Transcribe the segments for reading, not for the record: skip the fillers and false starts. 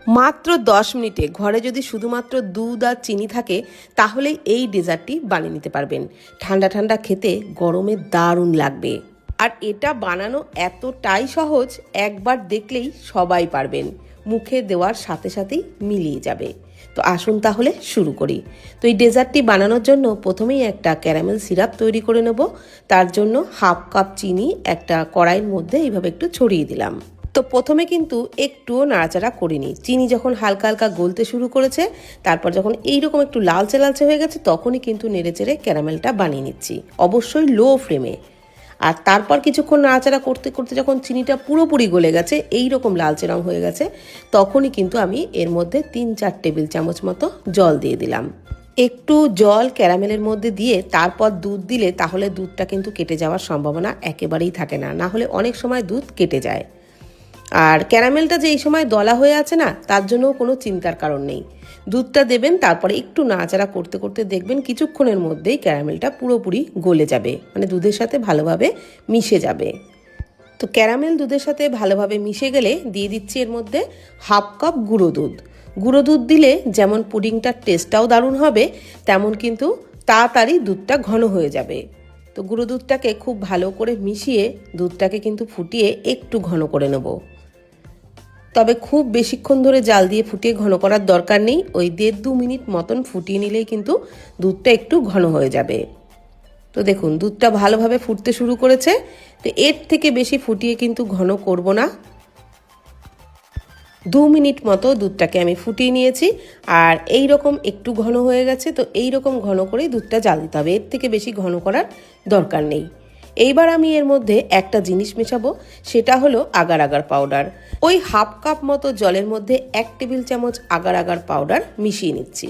মাত্র 10 মিনিটে ঘরে যদি শুধুমাত্র দুধ আর চিনি থাকে তাহলে এই ডেজার্টটি বানিয়ে নিতে পারবেন। ঠান্ডা ঠান্ডা খেতে গরমে দারুণ লাগবে। আর এটা বানানো এতটাই সহজ, একবার দেখলেই সবাই পারবেন, মুখে দেওয়ার সাথে সাথেই মিলিয়ে যাবে। তো আসুন তাহলে শুরু করি। তো এই ডেজার্টটি বানানোর জন্য প্রথমেই একটা ক্যারামেল সিরাপ তৈরি করে নেব। তার জন্য হাফ কাপ চিনি একটা কড়াইয়ের মধ্যে এইভাবে একটু ছড়িয়ে দিলাম। তো প্রথমে কিন্তু একটুও নাড়াচাড়া করিনি। চিনি যখন হালকা হালকা গলতে শুরু করেছে, তারপর যখন এইরকম একটু লালচে লালচে হয়ে গেছে, তখনই কিন্তু নেড়েচেড়ে ক্যারামেলটা বানিয়ে নিচ্ছি, অবশ্যই লো ফ্লেমে। আর তারপর কিছুক্ষণ নাড়াচাড়া করতে করতে যখন চিনিটা পুরোপুরি গলে গেছে, এইরকম লালচে রং হয়ে গেছে, তখনই কিন্তু আমি এর মধ্যে 3-4 টেবিল চামচ মতো জল দিয়ে দিলাম। একটু জল ক্যারামেলের মধ্যে দিয়ে তারপর দুধ দিলে তাহলে দুধটা কিন্তু কেটে যাওয়ার সম্ভাবনা একেবারেই থাকে না, না হলে অনেক সময় দুধ কেটে যায়। আর ক্যারামেলটা যে এই সময় দলা হয়ে আছে না, তার জন্যও কোনো চিন্তার কারণ নেই। দুধটা দেবেন, তারপরে একটু নাড়াচাড়া করতে করতে দেখবেন কিছুক্ষণের মধ্যেই ক্যারামেলটা পুরোপুরি গলে যাবে, মানে দুধের সাথে ভালোভাবে মিশে যাবে। তো ক্যারামেল দুধের সাথে ভালোভাবে মিশে গেলে দিয়ে দিচ্ছি এর মধ্যে হাফ কাপ গুঁড়ো দুধ। গুঁড়ো দুধ দিলে যেমন পুডিংটার টেস্টটাও দারুণ হবে, তেমন কিন্তু তাড়াতাড়ি দুধটা ঘন হয়ে যাবে। তো গুঁড়ো দুধটাকে খুব ভালো করে মিশিয়ে দুধটাকে কিন্তু ফুটিয়ে একটু ঘন করে নেব। তবে খুব বেশিক্ষণ ধরে জাল দিয়ে ফুটিয়ে ঘন করার দরকার নেই, ওই 1.5-2 মিনিট মতন ফুটিয়ে নিলেই কিন্তু দুধটা একটু ঘন হয়ে যাবে। তো দেখুন দুধটা ভালোভাবে ফুটতে শুরু করেছে। তো এর থেকে বেশি ফুটিয়ে কিন্তু ঘন করব না। 2 মিনিট মতো দুধটাকে আমি ফুটিয়ে নিয়েছি, আর এই রকম একটু ঘন হয়ে গেছে। তো এই রকম ঘন করেই দুধটা জাল দিতে হবে, এর থেকে বেশি ঘন করার দরকার নেই। এইবার আমি এর মধ্যে একটা জিনিস মেশাবো, সেটা হলো আগার আগার পাউডার। ওই হাফ কাপ মতো জলের মধ্যে 1 টেবিল চামচ আগার আগার পাউডার মিশিয়ে নিচ্ছি।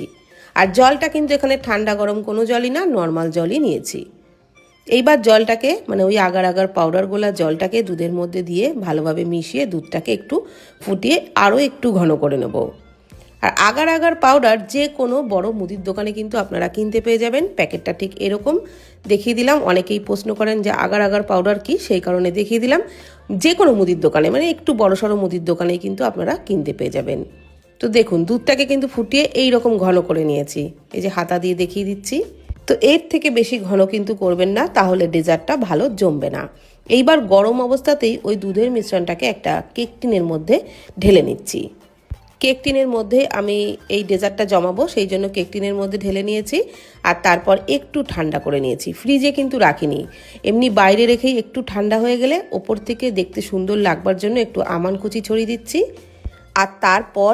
আর জলটা কিন্তু এখানে ঠান্ডা গরম কোনো জলই না, নর্মাল জলই নিয়েছি। এইবার জলটাকে, মানে ওই আগার আগার পাউডার গোলা জলটাকে দুধের মধ্যে দিয়ে ভালোভাবে মিশিয়ে দুধটাকে একটু ফুটিয়ে আরও একটু ঘন করে নেব। আর আগার আগার পাউডার যে কোনো বড় মুদির দোকানে কিন্তু আপনারা কিনতে পেয়ে যাবেন। প্যাকেটটা ঠিক এরকম দেখিয়ে দিলাম। অনেকেই প্রশ্ন করেন যে আগার আগার পাউডার কি, সেই কারণে দেখিয়ে দিলাম। যে কোনো মুদির দোকানে, মানে একটু বড়সড় মুদির দোকানেই কিন্তু আপনারা কিনতে পেয়ে যাবেন। তো দেখুন দুধটাকে কিন্তু ফুটিয়ে এই রকম ঘন করে নিয়েছি, এই যে হাতা দিয়ে দেখিয়ে দিচ্ছি। তো এর থেকে বেশি ঘন কিন্তু করবেন না, তাহলে ডেজার্টটা ভালো জমবে না। এইবার গরম অবস্থাতেই ওই দুধের মিশ্রণটাকে একটা কেক টিনের মধ্যে ঢেলে নিচ্ছি। কেক টিনের মধ্যে আমি এই ডেজার্টটা জমাবো, সেই জন্য কেক টিনের মধ্যে ঢেলে নিয়েছি। আর তারপর একটু ঠান্ডা করে নিয়েছি, ফ্রিজে কিন্তু রাখিনি, এমনি বাইরে রেখেই একটু ঠান্ডা হয়ে গেলে ওপর থেকে দেখতে সুন্দর লাগবার জন্য একটু আমান কুচি ছড়িয়ে দিচ্ছি। আর তারপর